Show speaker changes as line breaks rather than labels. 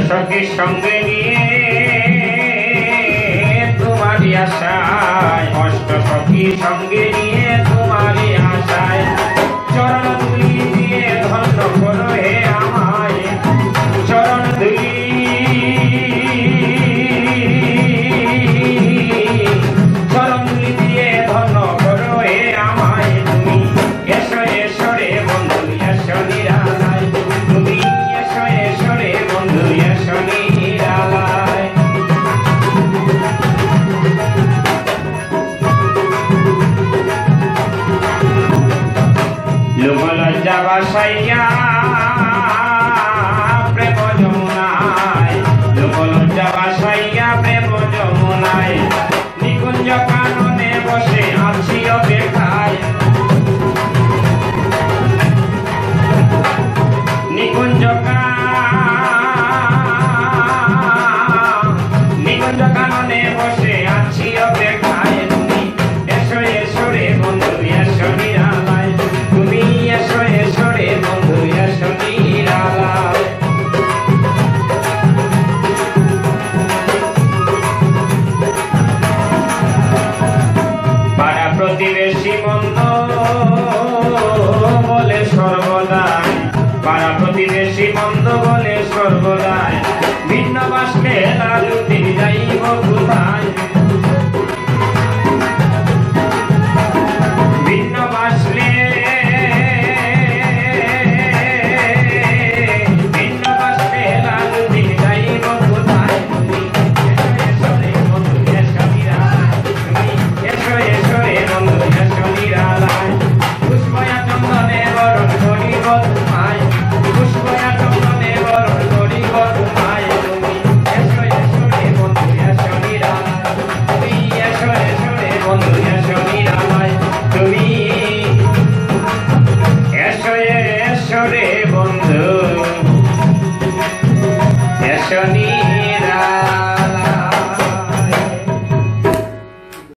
সখী সঙ্গে নিয়ে তোমারই আশায়, অষ্ট সখী সঙ্গে নিয়ে তোমারই আশায়, চরণ ধুলি দিয়ে ধন্য করো হে আমায়, চরণ ধুলি দিয়ে ধন্য করো হে আমায়। তুমি এসো এসো রে বন্ধু এসো নিরালায়, তুমি এসো এসো রে বন্ধু এসো নিরালায়। লোভ লজ্জা বাসাইয়া প্রেম যমুনায়, লোভ লজ্জা বাসাইয়া প্রেম যমুনায়, নিকুঞ্জ কাননে বসে আছি অপেক্ষায়, নিকুঞ্জ